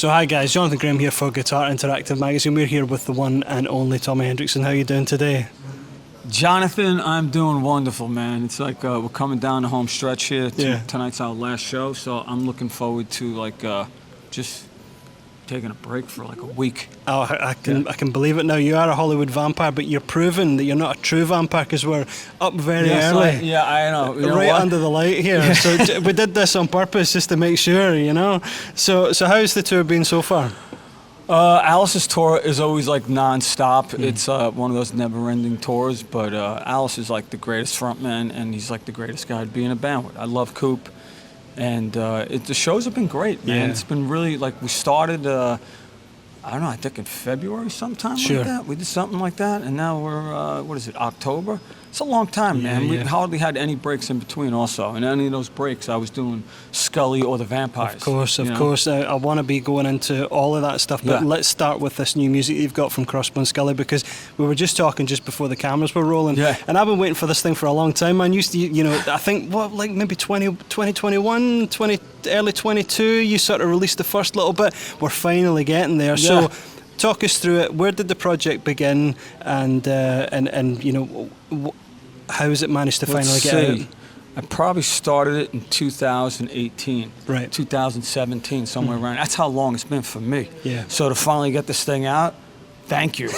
So hi guys, Jonathan Graham here for Guitar Interactive Magazine. We're here with the one and only Tommy Henriksen. How are you doing today? Jonathan, I'm doing wonderful, man. It's like we're coming down the home stretch here. Tonight's our last show, so I'm looking forward to just taking a break for like a week. Oh, I can believe it now. You are a Hollywood vampire, but you're proving that you're not a true vampire because we're up very early. I know. You know right what? Under the light here. So we did this on purpose just to make sure, you know. So how's the tour been so far? Alice's tour is always like non-stop. It's one of those never-ending tours, but Alice is like the greatest frontman, and he's like the greatest guy to be in a band with. I love Coop, and the shows have been great, man. It's been really, like, we started, I don't know, I think in February sometime like that. We did something like that, and now we're, what is it, October? It's a long time, man. We hardly had any breaks in between also. And any of those breaks, I was doing Skully or the Vampires. Of course. I want to be going into all of that stuff, but let's start with this new music you've got from Crossbone Skully, because we were just talking just before the cameras were rolling. And I've been waiting for this thing for a long time, man. You know, I think, like maybe 2021, early 22, you sort of released the first little bit. We're finally getting there. So talk us through it. Where did the project begin, and you know, how has it managed to finally get out? I probably started it in 2018, 2017, somewhere around. That's how long it's been for me. So to finally get this thing out, thank you.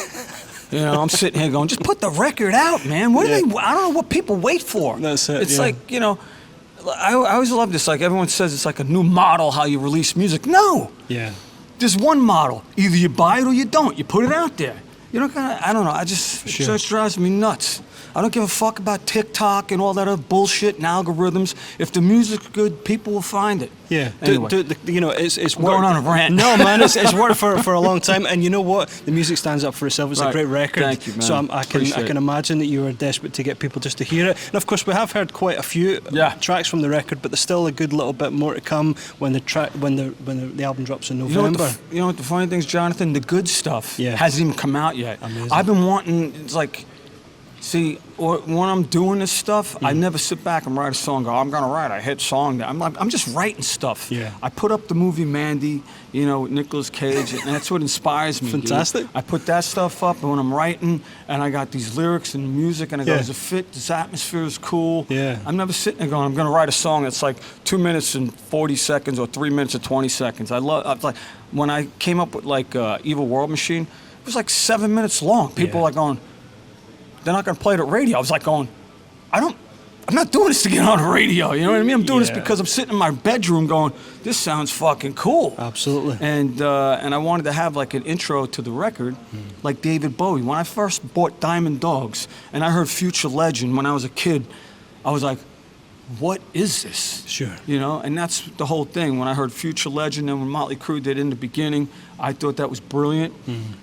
You know, I'm sitting here going, just put the record out, man. What do they? I don't know what people wait for. That's it. It's like, you know, I always love this. Like, everyone says it's like a new model how you release music. No. There's one model. Either you buy it or you don't. You put it out there. You know, I don't know. It just drives me nuts. I don't give a fuck about TikTok and all that other bullshit and algorithms. If the music's good, people will find it. Anyway. You know, it's going on a rant. No, man, it's worked for a long time. And you know what? The music stands up for itself. It's a great record. Thank you, man. So I can imagine that you were desperate to get people just to hear it. And of course, we have heard quite a few tracks from the record, but there's still a good little bit more to come when the album drops in November. You know what the funny thing is, Jonathan? The good stuff hasn't even come out yet. Amazing. I've been wanting, it's like, see, when I'm doing this stuff, I never sit back and write a song. I'm gonna write a hit song. I'm just writing stuff. I put up the movie Mandy, you know, with Nicolas Cage, and that's what inspires me. Fantastic. Dude. I put that stuff up, and when I'm writing, and I got these lyrics and music, and I go, does it fit? This atmosphere is cool. I'm never sitting there going, I'm gonna write a song that's like 2 minutes and 40 seconds or 3 minutes and 20 seconds. I like when I came up with like Evil World Machine, it was like 7 minutes long. People were like going, they're not going to play it at radio. I was like going, I'm not doing this to get on the radio, you know what I mean? I'm doing this because I'm sitting in my bedroom going, this sounds fucking cool. Absolutely. And I wanted to have like an intro to the record, like David Bowie. When I first bought Diamond Dogs and I heard Future Legend when I was a kid, I was like, what is this? You know, and that's the whole thing. When I heard Future Legend and when Motley Crue did in the beginning, I thought that was brilliant.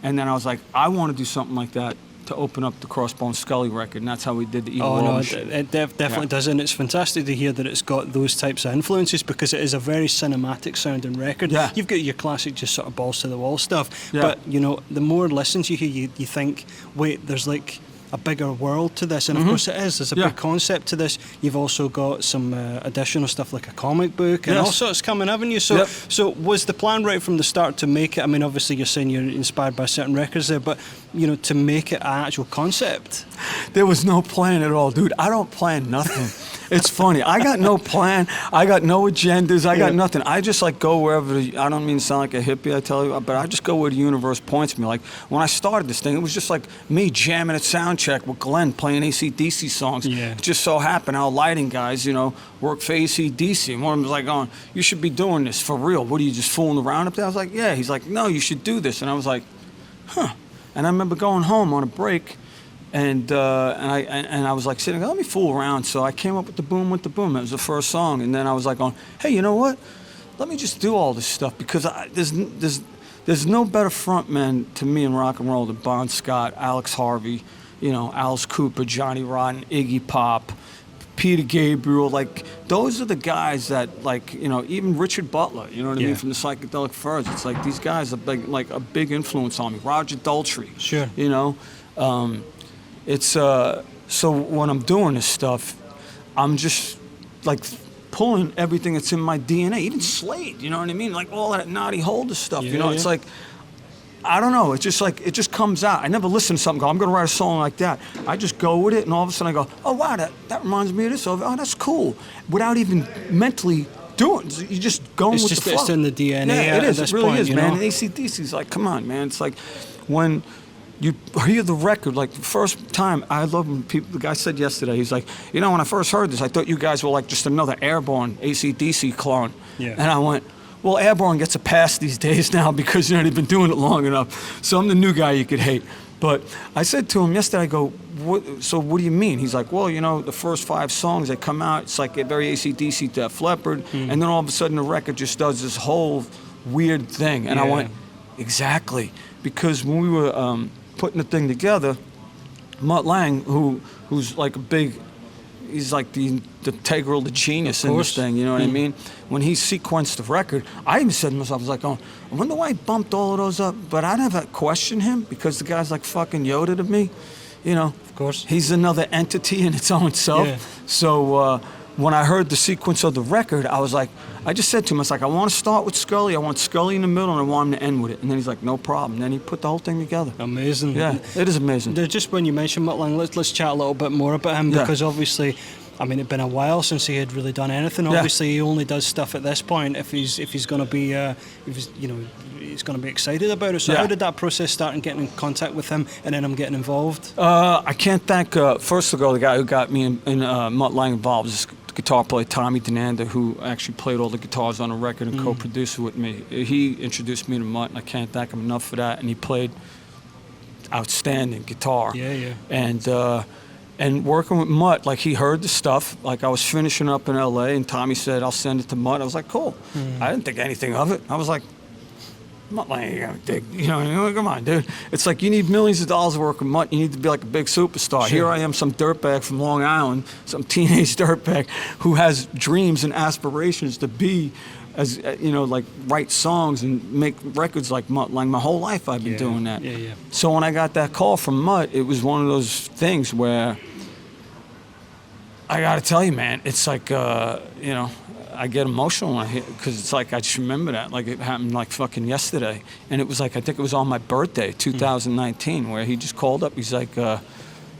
And then I was like, I want to do something like that to open up the Crossbone Skully record, and that's how we did the Evil World Machine. It definitely does, and it's fantastic to hear that it's got those types of influences, because it is a very cinematic sounding record. You've got your classic just sort of balls to the wall stuff, but you know, the more listens you hear, you think, wait, there's like a bigger world to this, and of course it is. There's a big concept to this. You've also got some additional stuff like a comic book and all sorts coming, haven't you? So, so was the plan right from the start to make it? I mean, obviously you're saying you're inspired by certain records there, but you know, to make it an actual concept. There was no plan at all, dude. I don't plan nothing. It's funny. I got no plan. I got no agendas. I got nothing. I just like go wherever. I don't mean to sound like a hippie, I tell you, but I just go where the universe points me. Like when I started this thing, it was just like me jamming at soundcheck with Glenn playing AC/DC songs. It just so happened our lighting guys, you know, work for AC/DC, and one of them was like, "going, you should be doing this for real. What are you just fooling around up there?" I was like, "Yeah." He's like, "No, you should do this," and I was like, "Huh." And I remember going home on a break. And I was like sitting, let me fool around. So I came up with the Boom with the Boom. It was the first song. And then I was like going, hey, you know what? Let me just do all this stuff, because there's no better frontman to me in rock and roll than Bon Scott, Alex Harvey, you know, Alice Cooper, Johnny Rotten, Iggy Pop, Peter Gabriel. Like, those are the guys that, like, you know, even Richard Butler, you know what I mean, from the Psychedelic Furs. It's like these guys are like a big influence on me. Roger Daltrey. You know? It's so when I'm doing this stuff, I'm just like pulling everything that's in my DNA, even Slade, you know what I mean? Like all that Naughty Holder stuff, you know? It's like, I don't know, it's just like, it just comes out. I never listen to something, I'm going to write a song like that. I just go with it, and all of a sudden I go, oh, wow, that reminds me of this. Oh, that's cool. Without even mentally doing it. You just going with the flow. It's in the DNA. Yeah, it is. It really point, is, man. And AC/DC's like, come on, man. It's like when you hear the record, like the first time, I love when people, the guy said yesterday, he's like, you know, when I first heard this, I thought you guys were like just another Airborne AC/DC clone. Yeah. And I went, well, Airborne gets a pass these days now because, you know, they've been doing it long enough. So I'm the new guy you could hate. But I said to him yesterday, I go, so what do you mean? He's like, well, you know, the first 5 songs that come out, it's like a very AC/DC, Def Leppard, and then all of a sudden the record just does this whole weird thing. And I went, exactly. Because when we were putting the thing together, Mutt Lang, who's like a big, he's like the integral, the genius in this thing, you know what I mean? When he sequenced the record, I even said to myself, I was like, oh, I wonder why he bumped all of those up. But I never questioned him because the guy's like fucking Yoda to me, you know? Of course. He's another entity in its own self. Yeah. So when I heard the sequence of the record, I was like, I just said to him, I was like, I want to start with Skully, I want Skully in the middle, and I want him to end with it. And then he's like, no problem. And then he put the whole thing together. Amazing. Yeah, it is amazing. Just when you mentioned Mutt Lang, let's chat a little bit more about him, because obviously, I mean, it'd been a while since he had really done anything. Obviously, he only does stuff at this point if he's going to be, he's going to be excited about it. So how did that process start and getting in contact with him and then him getting involved? I can't thank, first of all, the guy who got me in Mutt Lang involved is the guitar player Tommy Denanda, who actually played all the guitars on the record and co-produced it with me. He introduced me to Mutt, and I can't thank him enough for that. And he played outstanding guitar. Yeah. And working with Mutt, like he heard the stuff. Like I was finishing up in L.A. and Tommy said, I'll send it to Mutt. I was like, cool. I didn't think anything of it. I was like, Mutt Lang, you know, come on, dude. It's like you need millions of dollars to work with Mutt. You need to be like a big superstar. Sure. Here I am, some dirtbag from Long Island, some teenage dirtbag who has dreams and aspirations to be, as you know, like write songs and make records like Mutt Lang. My whole life I've been doing that. Yeah. So when I got that call from Mutt, it was one of those things where I got to tell you, man, it's like, you know, I get emotional when I hear, because it's like I just remember that, like it happened like fucking yesterday, and it was like I think it was on my birthday, 2019, where he just called up. He's like,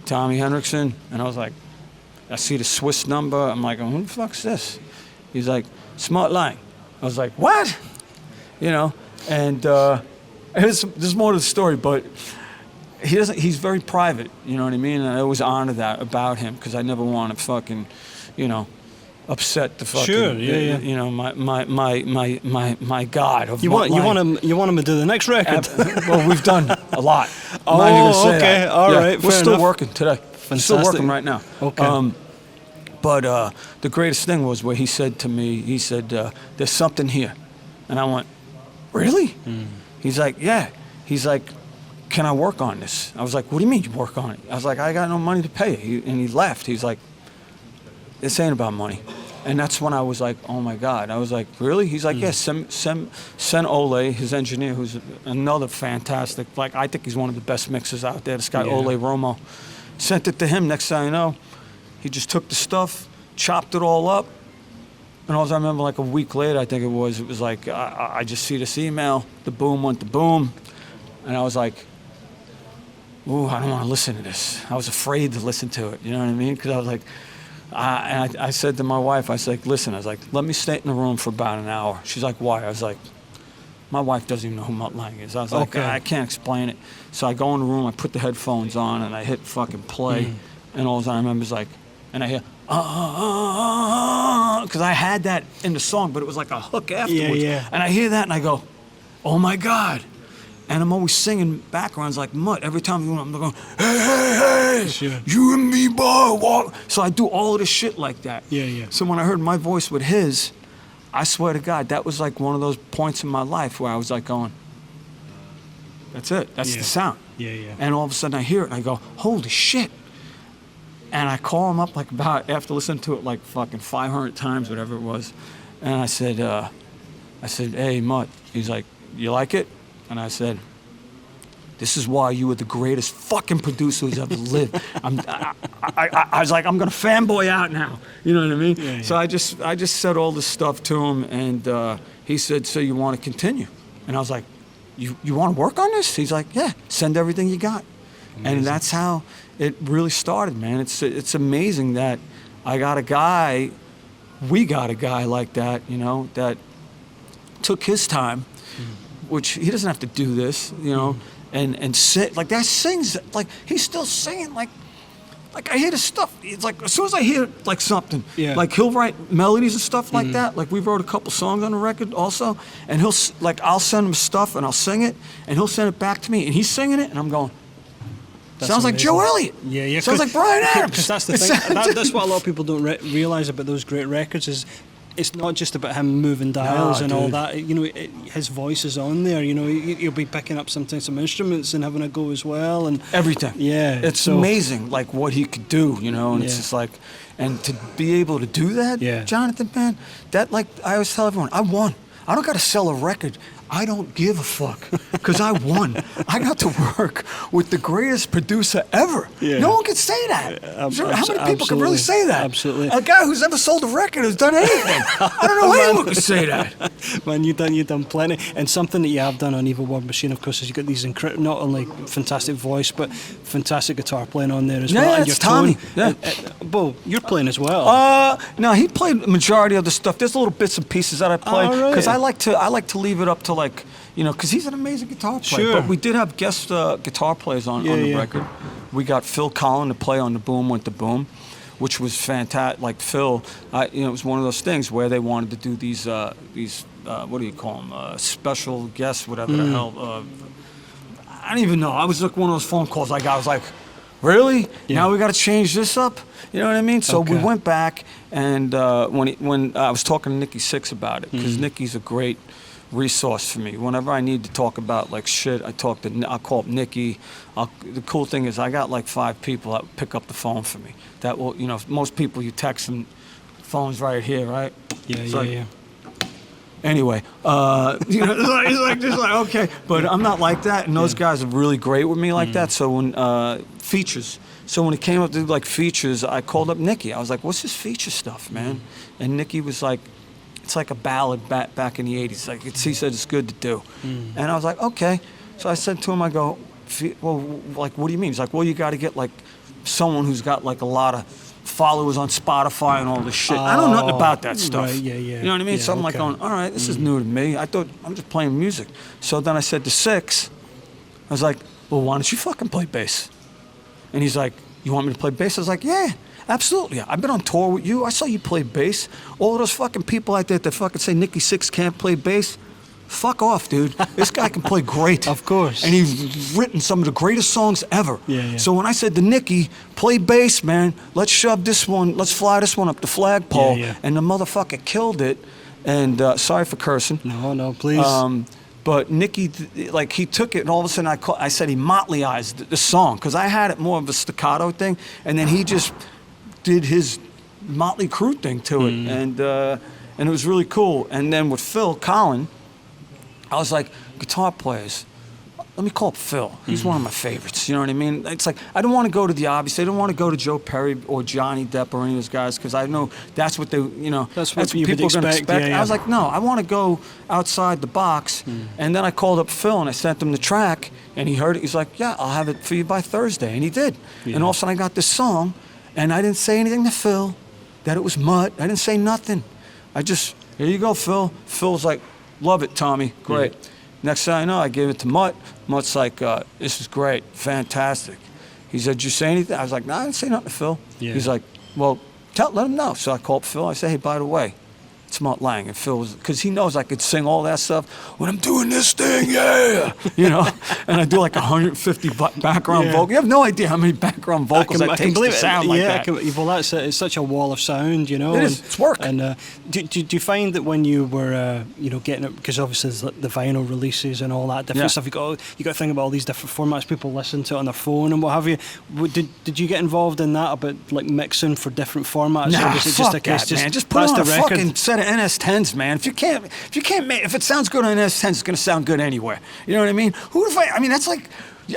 Tommy Henriksen, and I was like, I see the Swiss number. I'm like, who the fuck's this? He's like, it's Mutt Lang. I was like, what? You know, and there's more to the story, but he's very private. You know what I mean? And I always honor that about him because I never want to fucking, you know, upset the fucking, you know, my God of you want him to do the next record. Well, we've done a lot. Okay, all right. We're still working today. Fantastic. Still working right now. Okay. But the greatest thing was where he said to me, he said, there's something here. And I went, really? He's like, yeah. He's like, can I work on this? I was like, what do you mean you work on it? I was like, I got no money to pay. And he laughed. He's like, this ain't about money. And that's when I was like, oh my God. I was like, really? He's like, yeah, send Ole, his engineer, who's another fantastic, like I think he's one of the best mixers out there, this guy Ole Romo. Sent it to him. Next thing I know, he just took the stuff, chopped it all up. And all I remember, like a week later, I think it was like, I just see this email, the boom went to boom. And I was like, ooh, I don't want to listen to this. I was afraid to listen to it, you know what I mean? Because I was like, and I said to my wife, I was like, listen, I was like, let me stay in the room for about an hour. She's like, why? I was like, my wife doesn't even know who Mutt Lang is. I was like, I can't explain it. So I go in the room, I put the headphones on, and I hit fucking play. And all I remember is like, and I hear, because I had that in the song, but it was like a hook afterwards. And I hear that, and I go, oh my God. And I'm always singing backgrounds like Mutt. Every time I'm going, hey, you and me, boy, walk. So I do all of this shit like that. So when I heard my voice with his, I swear to God, that was like one of those points in my life where I was like going, that's it. That's the sound. And all of a sudden I hear it and I go, holy shit. And I call him up like about, after listening to it like fucking 500 times, whatever it was. And I said, hey, Mutt. He's like, you like it? And I said, this is why you were the greatest fucking producer who's ever lived. I was like, I'm gonna fanboy out now. You know what I mean? Yeah, yeah. So I just said all this stuff to him, and he said, so you want to continue? And I was like, you want to work on this? He's like, yeah, send everything you got. Amazing. And that's how it really started, man. It's amazing that we got a guy like that, you know, that took his time, which he doesn't have to do this, you know, and sit like that sings like he's still singing like I hear this stuff. It's like as soon as I hear like something, like he'll write melodies and stuff like that. Like we wrote a couple songs on the record also, and I'll send him stuff and I'll sing it, and he'll send it back to me, and he's singing it, and I'm going, sounds like Joe Elliott. Yeah, yeah. Sounds like Bryan Adams. Because that's the thing. That's what a lot of people don't realize about those great records is. It's not just about him moving dials and all that. You know, his voice is on there. You know, he'll be picking up sometimes some instruments and having a go as well, and everything. Yeah, it's amazing, like what he could do. You know, and it's just like, and to be able to do that, Jonathan, man, that like I always tell everyone, I won. I don't got to sell a record. I don't give a fuck because I won. I got to work with the greatest producer ever. Yeah. No one can say that. How many people can really say that? Absolutely. A guy who's never sold a record has done anything. I don't know anyone can say that. Man, you've done plenty. And something that you have done on Evil War Machine, of course, is you've got these not only fantastic voice, but fantastic guitar playing on there as well. Yeah, it's Tommy. Yeah. Bo, you're playing as well. No, he played the majority of the stuff. There's little bits and pieces that I play because I like to leave it up to like, you know, because he's an amazing guitar player. Sure. But we did have guest guitar players on the record. We got Phil Collin to play on the Boom Went the Boom, which was fantastic. Like Phil, you know, it was one of those things where they wanted to do these what do you call them? Special guests, whatever the hell. I don't even know. I was like one of those phone calls I got. I was like, really? Yeah. Now we got to change this up? You know what I mean? So we went back, and when I was talking to Nikki Sixx about it, because Nikki's a great resource for me. Whenever I need to talk about like shit, I'll call up Nikki. The cool thing is I got like 5 people that pick up the phone for me. That will, you know, most people you text them, phone's right here, right? Yeah. Anyway, you know, it's like okay, but I'm not like that, and those guys are really great with me like that. So when features. So when it came up to like features, I called up Nikki. I was like, "What's this feature stuff, man?" And Nikki was like, "It's like a ballad back in the '80s." Like he said, it's good to do. And I was like, "Okay." So I said to him, I go, "Well, like, what do you mean?" He's like, "Well, you got to get like someone who's got like a lot of followers on Spotify and all this shit." I don't know nothing about that stuff. Right, yeah. You know what I mean? So I'm like going, all right, this is new to me. I thought I'm just playing music. So then I said to Sixx, I was like, "Well, why don't you fucking play bass?" And he's like, "You want me to play bass?" I was like, "Yeah, absolutely. I've been on tour with you. I saw you play bass. All of those fucking people out there that fucking say Nikki Sixx can't play bass, fuck off, dude. This guy can play great." Of course. And he's written some of the greatest songs ever. Yeah. So when I said to Nikki, play bass, man, let's shove this one, let's fly this one up the flagpole. Yeah. And the motherfucker killed it. And sorry for cursing. No, please. But Nikki, like, he took it, and all of a sudden I said he Motleyized the song, because I had it more of a staccato thing, and then he just did his Motley Crue thing to it, and it was really cool. And then with Phil Collin, I was like, guitar players, let me call up Phil. He's one of my favorites. You know what I mean? It's like, I don't want to go to the obvious. I don't want to go to Joe Perry or Johnny Depp or any of those guys, because I know that's what they, you know, that's what people are going to expect. Yeah. I was like, no, I want to go outside the box. And then I called up Phil and I sent him the track, and he heard it. He's like, yeah, I'll have it for you by Thursday. And he did. Yeah. And all of a sudden I got this song, and I didn't say anything to Phil that it was Mutt. I didn't say nothing. I just, here you go, Phil. Phil's like, love it, Tommy. Great. Yeah. Next thing I know, I gave it to Mutt. Mutt's like, this is great, fantastic. He said, did you say anything? I was like, no, I didn't say nothing to Phil. Yeah. He's like, well, let him know. So I called Phil. I said, hey, by the way, it's Mutt Lang. And Phil was, because he knows I could sing all that stuff. When I'm doing this thing, yeah, you know. And I do like 150 background vocals. You have no idea how many background vocals it takes to sound like that. Well, that's it's such a wall of sound, you know. It is. It's work. And do you find that when you were, you know, getting it, because obviously there's the vinyl releases and all that different stuff, you got to think about all these different formats. People listen to it on their phone and what have you. Did you get involved in that about like mixing for different formats? Nah, or was it just a case, man. Just put on a fucking set of NS10s, man. If you can't make, if it sounds good on NS10s, it's gonna sound good anywhere. You know what I mean? I mean, that's like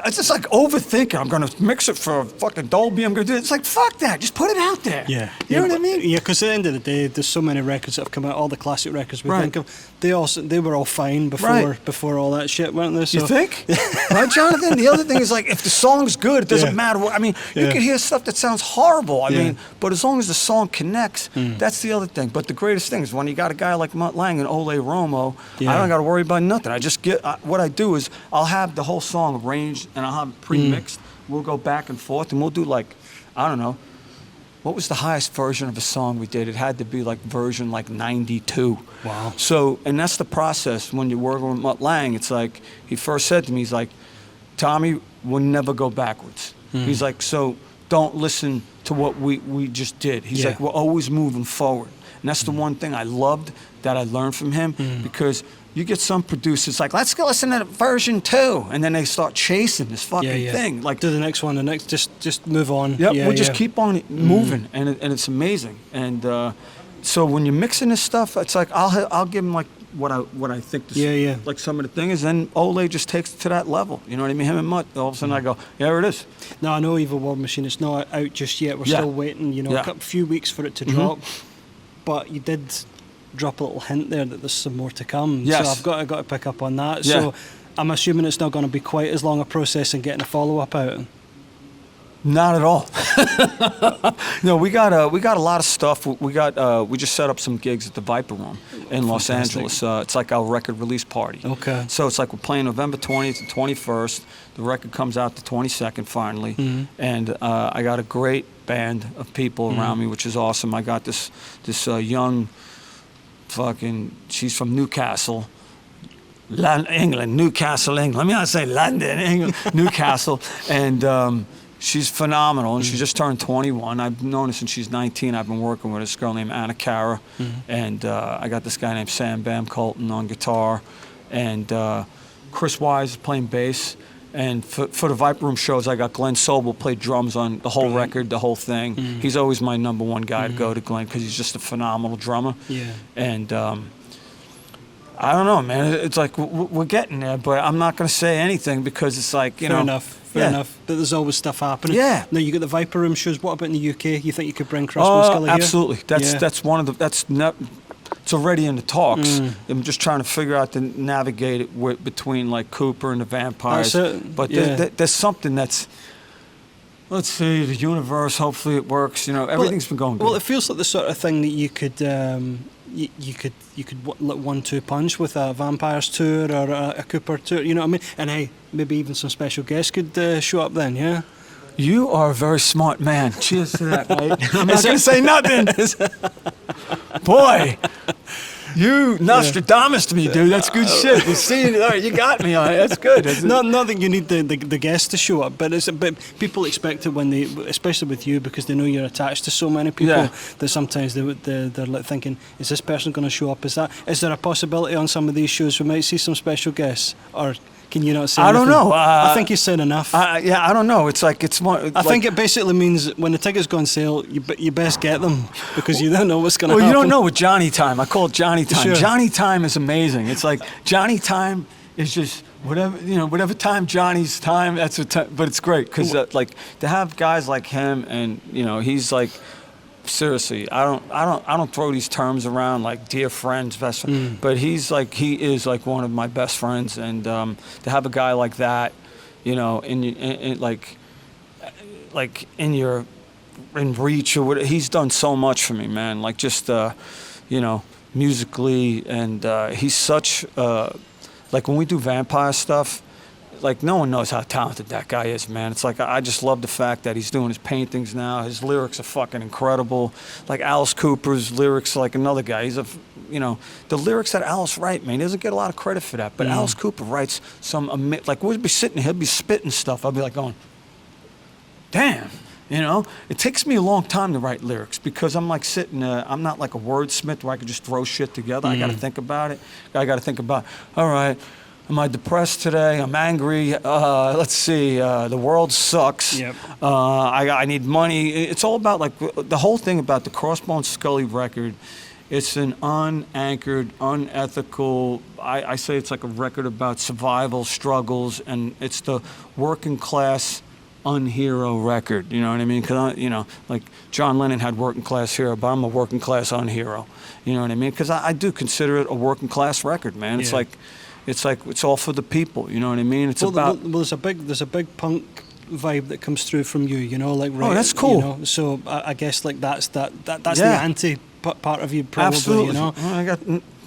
it's just like overthinking. I'm going to mix it for fucking Dolby. I'm going to do it. It's like, fuck that. Just put it out there. Yeah. You know what I mean? Yeah, because at the end of the day, there's so many records that have come out, all the classic records we think of, they were all fine before all that shit, weren't they? So. You think? Right, Jonathan? The other thing is, like, if the song's good, it doesn't matter what. I mean, you can hear stuff that sounds horrible. I mean, but as long as the song connects, that's the other thing. But the greatest thing is when you got a guy like Mutt Lang and Ole Romo, I don't got to worry about nothing. I just get, what I do is I'll have the whole song arranged and I'll have it pre-mixed. We'll go back and forth and we'll do like, I don't know, what was the highest version of a song we did? It had to be like version like 92. Wow. So, and that's the process when you're working with Mutt Lang. It's like, he first said to me, he's like, Tommy, we'll never go backwards. He's like, so don't listen to what we just did. He's like, we're always moving forward. And that's the one thing I loved that I learned from him, because you get some producers like, let's go listen to version 2, and then they start chasing this fucking thing. Like, do the next one, the next, just move on. Yep, we'll just keep on moving, and it's amazing. And so when you're mixing this stuff, it's like I'll give him like what I think this, like some of the things, and Ole just takes it to that level. You know what I mean? Him and Mutt, all of a sudden I go, yeah, there it is. No, I know Evil War Machine, it's not out just yet. We're still waiting, you know, a few weeks for it to drop. But you did drop a little hint there that there's some more to come. Yes. So I've got to pick up on that. Yeah. So I'm assuming it's not going to be quite as long a process in getting a follow-up out. Not at all. No, we got a lot of stuff. We just set up some gigs at the Viper Room in Los Angeles. It's like our record release party. Okay. So it's like we're playing November 20th and 21st. The record comes out the 22nd finally, and I got a great band of people around me, which is awesome. I got this young fucking. She's from Newcastle. England, Newcastle, England. Let me not say London, England, Newcastle, and she's phenomenal. And she just turned 21. I've known her since she's 19. I've been working with this girl named Anna Cara, and I got this guy named Sam Bam Colton on guitar, and Chris Wise is playing bass. And for the Viper Room shows, I got Glenn Sobel played drums on the whole record, the whole thing. He's always my number one guy to go to, Glenn, because he's just a phenomenal drummer. Yeah. And I don't know, man. It's like we're getting there, but I'm not going to say anything because it's like, you know. Fair enough. But there's always stuff happening. Yeah. Now you got the Viper Room shows. What about in the UK? You think you could bring Crossbone Skully here? Absolutely. That's one of the. It's already in the talks. I'm just trying to figure out to navigate it between like Cooper and the Vampires. That's it. But there's something that's. Let's see, the universe. Hopefully it works. You know, everything's been going good. Well, it feels like the sort of thing that you could. You could 1-2 punch with a Vampires tour or a Cooper tour, you know what I mean? And hey, maybe even some special guests could show up then, yeah? You are a very smart man. Cheers to that, mate. I'm not going to say nothing. Boy, you Nostradamus to me, dude. That's good shit. You see, you got me on it. That's good. Not that you need the guests to show up, but people expect it when they, especially with you, because they know you're attached to so many people that sometimes they're like thinking, is this person going to show up? Is there a possibility on some of these shows we might see some special guests, or can you not say anything? I don't know. I think you said enough. I don't know. It's like it's more. I think it basically means when the tickets go on sale, you best get them because you don't know what's going to happen. Well, you don't know with Johnny Time. I call it Johnny Time. Sure. Johnny Time is amazing. It's like Johnny Time is just whatever time Johnny's time. That's but it's great because like to have guys like him and he's like. Seriously, I don't throw these terms around like dear friends, best friend, but he is like one of my best friends, and to have a guy like that, in reach or what, he's done so much for me, man. Like just musically, and he's such like when we do vampire stuff. Like, no one knows how talented that guy is, man. It's like, I just love the fact that he's doing his paintings now. His lyrics are fucking incredible. Like, Alice Cooper's lyrics, like another guy. He's the lyrics that Alice writes, man, he doesn't get a lot of credit for that. But Alice Cooper writes like, we'd be sitting here, he'll be spitting stuff. I'll be like going, damn. It takes me a long time to write lyrics because I'm like sitting, I'm not like a wordsmith where I can just throw shit together. I got to think about it. I got to think about, all right, am I depressed today? I'm angry. Let's see. The world sucks. Yep. I need money. It's all about like the whole thing about the Crossbone Skully record It's an unanchored, unethical, I say it's like a record about survival struggles, and it's the working class unhero record, you know what I mean? Because, like John Lennon had working class hero, but I'm a working class unhero, you know what I mean? Because I do consider it a working class record, man. It's like, it's all for the people, you know what I mean? It's about... Well, there's a big punk vibe that comes through from you, right? Oh, that's cool. So I guess like that's the anti part of you, probably. Absolutely. I got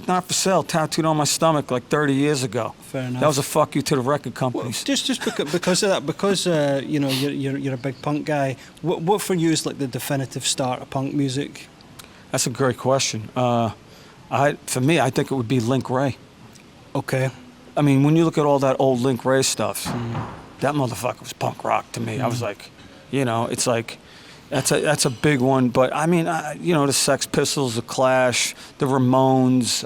Not For Sale tattooed on my stomach like 30 years ago. Fair enough. That was a fuck you to the record companies. Well, just because of that, because you're a big punk guy. What for you is like the definitive start of punk music? That's a great question. For me, I think it would be Link Ray. Okay. I mean, when you look at all that old Link Ray stuff, that motherfucker was punk rock to me. I was like, it's like, that's a big one. But I mean, the Sex Pistols, the Clash, the Ramones,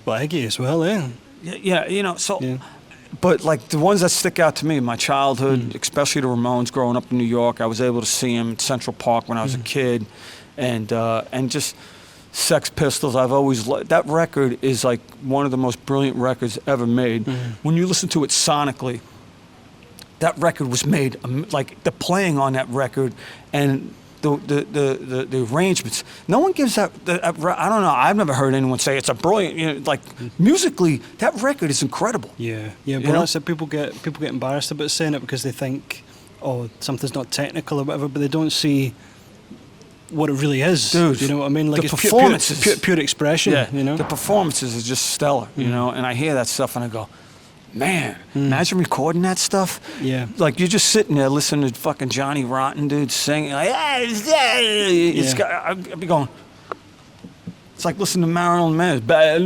Baggy as well, eh? Yeah. But like the ones that stick out to me, my childhood, especially the Ramones. Growing up in New York, I was able to see them at Central Park when I was a kid, and just Sex Pistols. I've always that record is like one of the most brilliant records ever made. When you listen to it sonically, that record was made, like the playing on that record and the arrangements. No one gives that, I don't know, I've never heard anyone say it's a brilliant, like musically, that record is incredible. Yeah, but that's it. People get embarrassed about saying it because they think, oh, something's not technical or whatever, but they don't see what it really is. Dude, you know what I mean? Like, the it's performances, pure expression, The performances is just stellar, and I hear that stuff and I go, man, imagine recording that stuff. Yeah. Like, you're just sitting there listening to fucking Johnny Rotten, dude, singing. Like, I'd be going, it's like listening to Marilyn Manson. I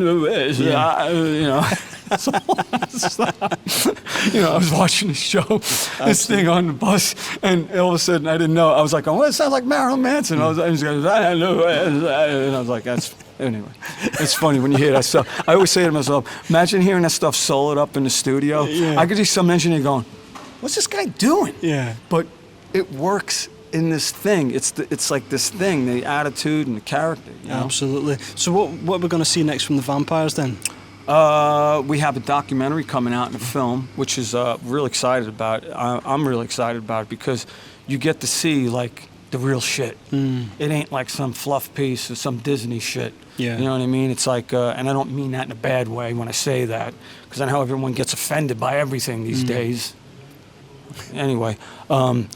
was watching the show, this thing on the bus, and all of a sudden, I didn't know. I was like, oh, it sounds like Marilyn Manson. I was like, that's... Anyway, it's funny when you hear that stuff. I always say to myself, imagine hearing that stuff soloed up in the studio. Yeah. I could see some engineer going, what's this guy doing? Yeah. But it works in this thing. It's like this thing, the attitude and the character. Absolutely. So what we're going to see next from the Vampires then? We have a documentary coming out in a film, which is real excited about. I'm really excited about it because you get to see like the real shit. It ain't like some fluff piece or some Disney shit. Yeah. You know what I mean? It's like, and I don't mean that in a bad way when I say that, because I know everyone gets offended by everything these days. Anyway, no,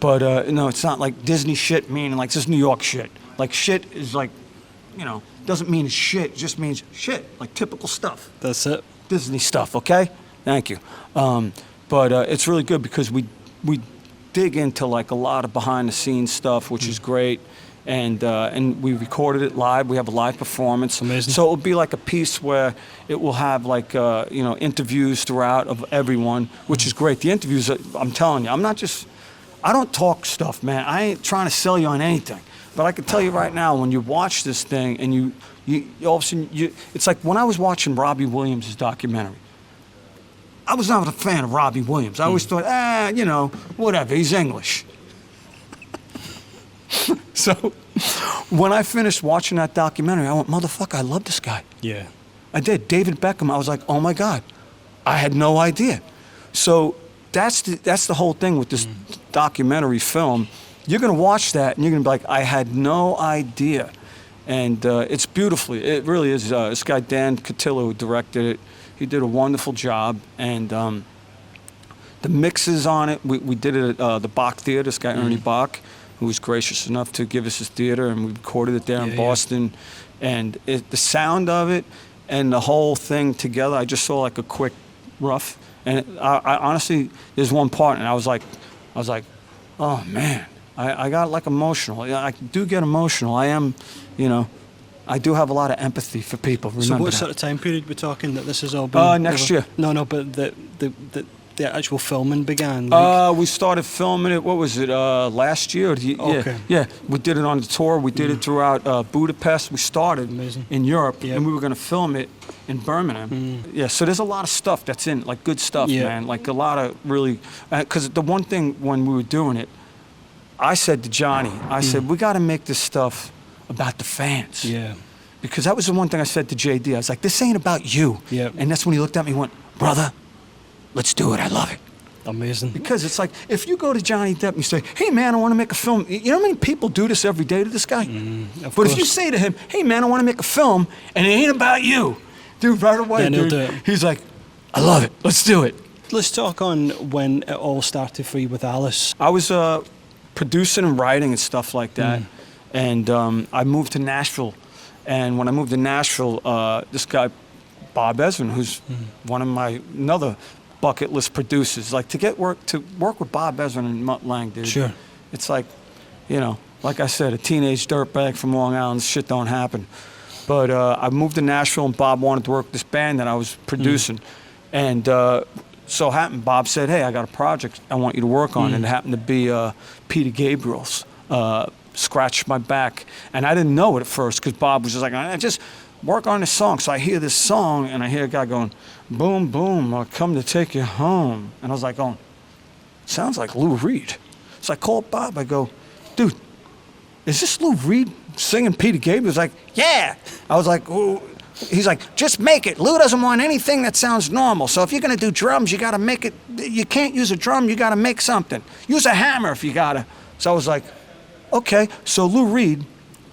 it's not like Disney shit meaning like this New York shit. Like shit is like, doesn't mean it's shit, it just means shit, like typical stuff. That's it. Disney stuff, okay? Thank you. But it's really good because we dig into like a lot of behind the scenes stuff, which is great. And we recorded it live. We have a live performance. Amazing. So it'll be like a piece where it will have like interviews throughout of everyone, which is great. The interviews, I'm telling you, I don't talk stuff, man. I ain't trying to sell you on anything. But I can tell you right now, when you watch this thing and you all of a sudden, it's like when I was watching Robbie Williams' documentary. I was not a fan of Robbie Williams. I always thought, whatever, he's English. So when I finished watching that documentary, I went, motherfucker, I love this guy. Yeah. I did. David Beckham, I was like, oh my God. I had no idea. So that's the whole thing with this documentary film. You're going to watch that and you're going to be like, I had no idea. And it's beautifully, it really is. This guy, Dan Cotillo, who directed it, he did a wonderful job. And the mixes on it, we did it at the Bach Theater, this guy, Ernie Bach, who was gracious enough to give us his theater, and we recorded it there in Boston. And the sound of it and the whole thing together, I just saw like a quick rough. And I honestly, there's one part, and I was like, oh man, I got like emotional. I do get emotional. I am, I do have a lot of empathy for people. Remember so what that. sort of time period we're talking that this has all been? Next year. No, but the actual filming began? We started filming it, what was it, last year? Okay. Yeah, we did it on the tour. We did it throughout Budapest. We started in Europe, and we were going to film it in Birmingham. Yeah, so there's a lot of stuff that's in, like good stuff, man. Like a lot of really, because the one thing when we were doing it, I said to Johnny, I said, we got to make this stuff about the fans. Yeah. because that was the one thing I said to JD. I was like, this ain't about you. Yep. And that's when he looked at me and went, brother, let's do it. I love it. Amazing. Because it's like, if you go to Johnny Depp and you say, hey, man, I want to make a film. You know how many people do this every day to this guy? Of but if you say to him, hey, man, I want to make a film, and it ain't about you, dude, right away, then he'll do it. He's like, I love it. Let's do it. Let's talk on when it all started for you with Alice. I was producing and writing and stuff like that. And I moved to Nashville. And when I moved to Nashville, this guy, Bob Ezrin, who's one of my another bucket list producers, like to work with Bob Ezrin and Mutt Lang, dude. Sure. It's like, you know, like I said, a teenage dirtbag from Long Island, shit don't happen. But I moved to Nashville and Bob wanted to work with this band that I was producing. And so happened, Bob said, hey, I got a project I want you to work on. And it happened to be Peter Gabriel's Scratch My Back. And I didn't know it at first because Bob was just like, I just work on this song. So I hear this song and I hear a guy going, boom, boom, I'll come to take you home. And I was like going, sounds like Lou Reed. So I called Bob, I go, dude, is this Lou Reed singing Peter Gabriel? He was like, yeah. I was like, ooh. He's like, just make it. Lou doesn't want anything that sounds normal. So if you're going to do drums, you got to make it. You can't use a drum. You got to make something. Use a hammer if you got to. So I was like, okay. So Lou Reed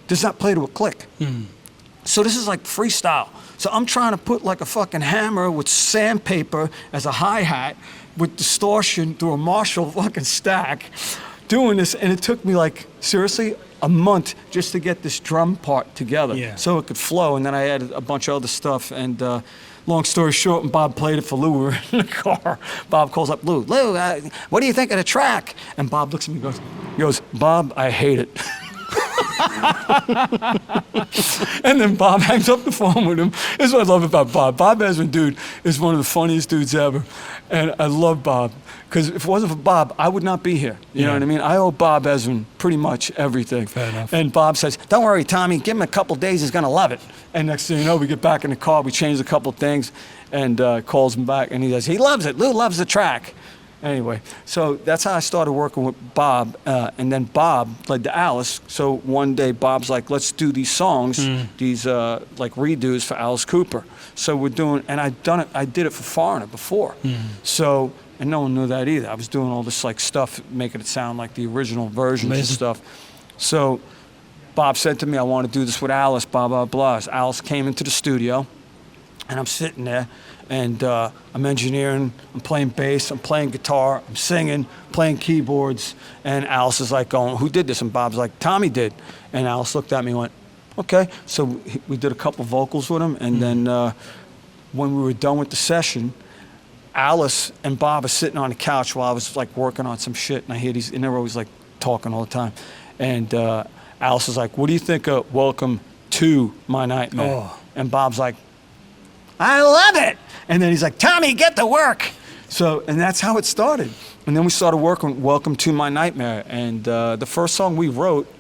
does not play to a click. So this is like freestyle. So I'm trying to put like a fucking hammer with sandpaper as a hi-hat with distortion through a Marshall fucking stack doing this. And it took me like, seriously, a month just to get this drum part together so it could flow. And then I added a bunch of other stuff. And long story short, when Bob played it for Lou, we were in the car. Bob calls up Lou, what do you think of the track? And Bob looks at me and goes, Bob, I hate it. And then Bob hangs up the phone with him. This is what I love about Bob. Bob Ezrin, dude, is one of the funniest dudes ever. And I love Bob. Because if it wasn't for Bob, I would not be here. You know what I mean? I owe Bob Ezrin pretty much everything. Fair enough. And Bob says, don't worry, Tommy, give him a couple days, he's going to love it. And next thing you know, we get back in the car, we change a couple things, and calls him back, and he says, he loves it. Lou loves the track. Anyway, so that's how I started working with Bob, and then Bob led to Alice. So one day Bob's like, let's do these songs, these like redos for Alice Cooper. So we're doing, and I did it for Foreigner before. So, and no one knew that either. I was doing all this like stuff, making it sound like the original versions and stuff. So Bob said to me, I want to do this with Alice, blah, blah, blah. So Alice came into the studio, and I'm sitting there, and I'm engineering, I'm playing bass, I'm playing guitar, I'm singing, playing keyboards, and Alice is like going, who did this? And Bob's like, Tommy did. And Alice looked at me and went, okay. So we did a couple vocals with him, and then when we were done with the session, Alice and Bob are sitting on the couch while I was like working on some shit, and I hear these, and they're always like talking all the time. And Alice is like, what do you think of Welcome to My Nightmare? And Bob's like, I love it. And then he's like, Tommy, get to work. So, and that's how it started. And then we started working Welcome to My Nightmare. And the first song we wrote,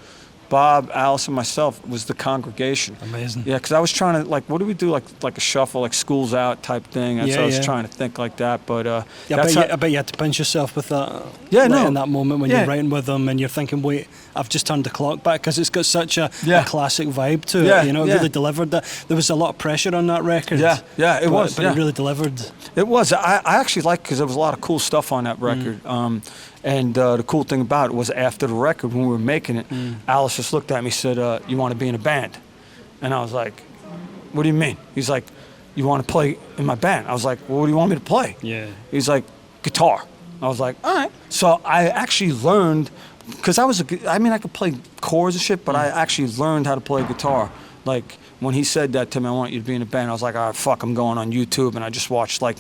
Bob, Alice, and myself, was The Congregation. Amazing. Yeah, because I was trying to, like, what do we do, like a shuffle, like School's Out type thing. That's what I was trying to think like that. But I bet you had to pinch yourself with that. In that moment when you're writing with them and you're thinking, wait, I've just turned the clock back, because it's got such a classic vibe to it. You know, it really delivered that. There was a lot of pressure on that record. It was. But it really delivered. It was. I actually liked, because there was a lot of cool stuff on that record. And the cool thing about it was, after the record, when we were making it, Alice just looked at me and said, you want to be in a band? And I was like, what do you mean? He's like, you want to play in my band? I was like, well, what do you want me to play? He's like, guitar. I was like, all right. So I actually learned, because I could play chords and shit, but I actually learned how to play guitar. Like, when he said that to me, I want you to be in a band, I was like, all right, fuck, I'm going on YouTube. And I just watched, like,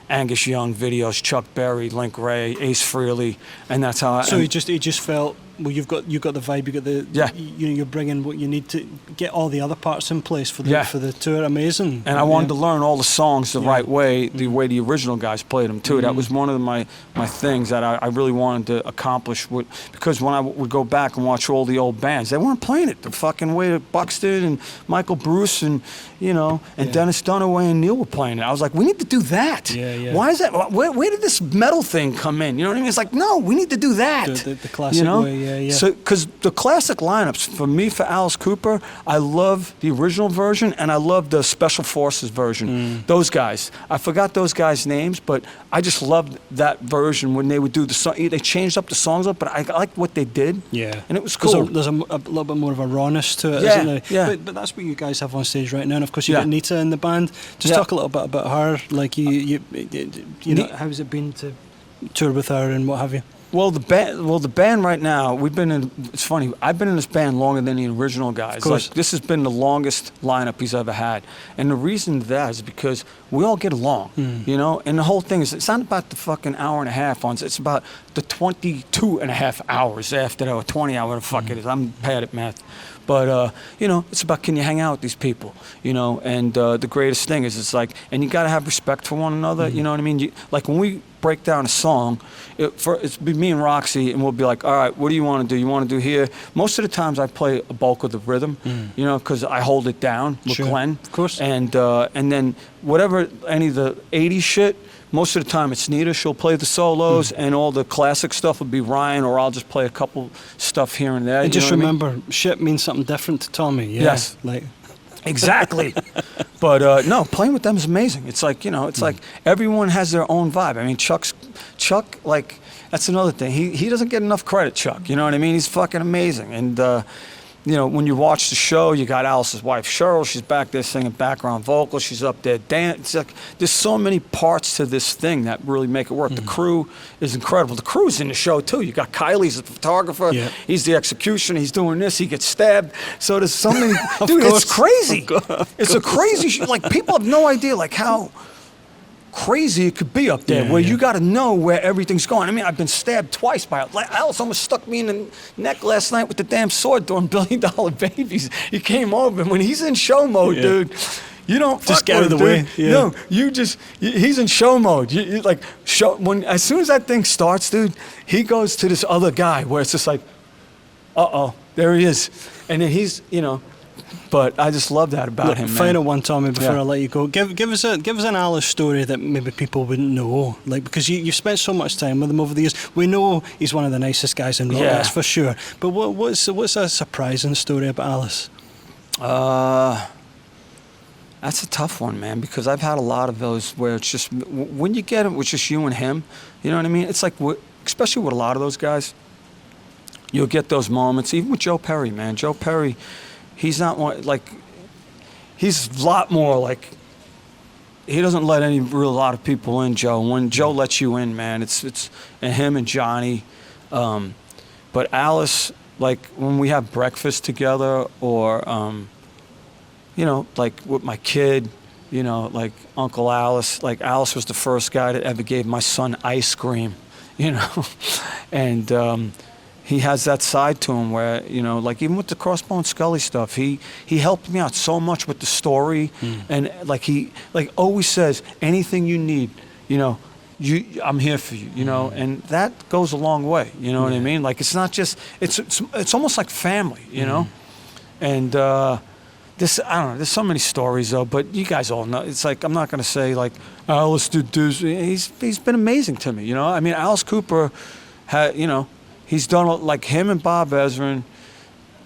Angus Young videos, Chuck Berry, Link Ray, Ace Frehley, and that's how. So he just felt, well, you've got the vibe, you got the you're bringing what you need to get all the other parts in place for the tour. Amazing. And I wanted to learn all the songs the right way, the way the original guys played them too. That was one of my things that I really wanted to accomplish. Because when I would go back and watch all the old bands, they weren't playing it the fucking way that Buxton and Michael Bruce and Dennis Dunaway and Neil were playing it. I was like, we need to do that. Why is that? Where did this metal thing come in? You know what I mean? It's like, no, we need to do that. The classic way. Yeah. So, because the classic lineups, for me, for Alice Cooper, I love the original version and I love the Special Forces version. Those guys. I forgot those guys' names, but I just loved that version when they would do the song. They changed up the songs up, but I liked what they did. Yeah. And it was cool. There's a little bit more of a rawness to it, Yeah, isn't there? yeah. But that's what you guys have on stage right now. And of course, you've Yeah. got Nita in the band. Just Yeah. talk a little bit about her. Like, you know, how's it been to tour with her and what have you? Well, the band right now, we've been in. It's funny. I've been in this band longer than the original guys. Of course. Like, this has been the longest lineup he's ever had, and the reason that is because we all get along, you know. And the whole thing is, it's not about the fucking hour and a half on. It's about the 22 and a half hours after that, or 20 hours. Whatever the fuck it is. I'm bad at math. But, you know, it's about, can you hang out with these people, you know? And the greatest thing is, it's like, and you got to have respect for one another, you know what I mean? Like, when we break down a song, it's be me and Roxy, and we'll be like, all right, what do you want to do? You want to do here? Most of the times I play a bulk of the rhythm, you know, because I hold it down with Sure. Glenn. Of course. And then whatever, any of the 80s shit, most of the time it's Nita. She'll play the solos, and all the classic stuff will be Ryan, or I'll just play a couple stuff here and there. And just know what I mean? remember, shit means something different to Tommy. Yeah? Yes. Like, Exactly. But no, playing with them is amazing. It's like, you know, it's like everyone has their own vibe. I mean, Chuck, like, that's another thing. He doesn't get enough credit, Chuck. You know what I mean? He's fucking amazing. And, you know, when you watch the show, you got Alice's wife, Cheryl. She's back there singing background vocals. She's up there dancing. It's like, there's so many parts to this thing that really make it work. The crew is incredible. The crew's in the show, too. You got Kylie's the photographer. Yeah. He's the executioner. He's doing this. He gets stabbed. So there's so many. Dude, course. it's crazy. Of It's a crazy like, people have no idea, like, how crazy it could be up there, Yeah, where yeah. you got to know where everything's going. I mean, I've been stabbed twice by it. Like, Alice almost stuck me in the neck last night with the damn sword doing $1 Billion Babies. He came over, and when he's in show mode, Yeah. dude, you don't Just fuck get out with of the him, way, dude. yeah. No, he's in show mode. You like, as soon as that thing starts, dude, he goes to this other guy where it's just like, there he is, and then he's, you know. But I just love that about look, him, man. final one, Tommy, before Yeah. I let you go. Give us an Alice story that maybe people wouldn't know, like, because you've spent so much time with him over the years. We know he's one of the nicest guys in rock, Yeah. that's for sure. But what's a surprising story about Alice? That's a tough one, man, because I've had a lot of those where it's just, when you get it with just you and him, you know what I mean? It's like, especially with a lot of those guys, you'll get those moments, even with Joe Perry, man. Joe Perry, he's not one, like, he's a lot more like, he doesn't let a lot of people in, Joe. When Joe lets you in, man, it's and him and Johnny. But Alice, like, when we have breakfast together, or, you know, like with my kid, you know, like Uncle Alice, like Alice was the first guy that ever gave my son ice cream, you know, and he has that side to him where, you know, like even with the Crossbone Skully stuff, he helped me out so much with the story, and like he always says, anything you need, you know, I'm here for you, you know, and that goes a long way, you know what I mean? Like, it's not just, it's almost like family, you know, and this, I don't know, there's so many stories though, but you guys all know, it's like, I'm not going to say like, Alice did this, he's been amazing to me, you know, I mean, Alice Cooper had, you know, he's done, like, him and Bob Ezrin,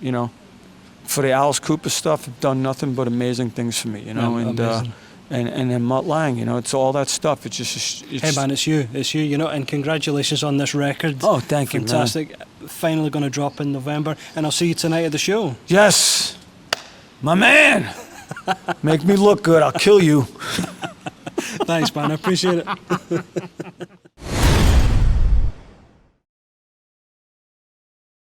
you know, for the Alice Cooper stuff, have done nothing but amazing things for me, you know, and then Mutt Lang, you know, it's all that stuff. It's just, Hey man, it's you, you know, and congratulations on this record. Oh, thank you, man. Fantastic. Finally going to drop in November, and I'll see you tonight at the show. Yes, my man. Make me look good. I'll kill you. Thanks, man. I appreciate it.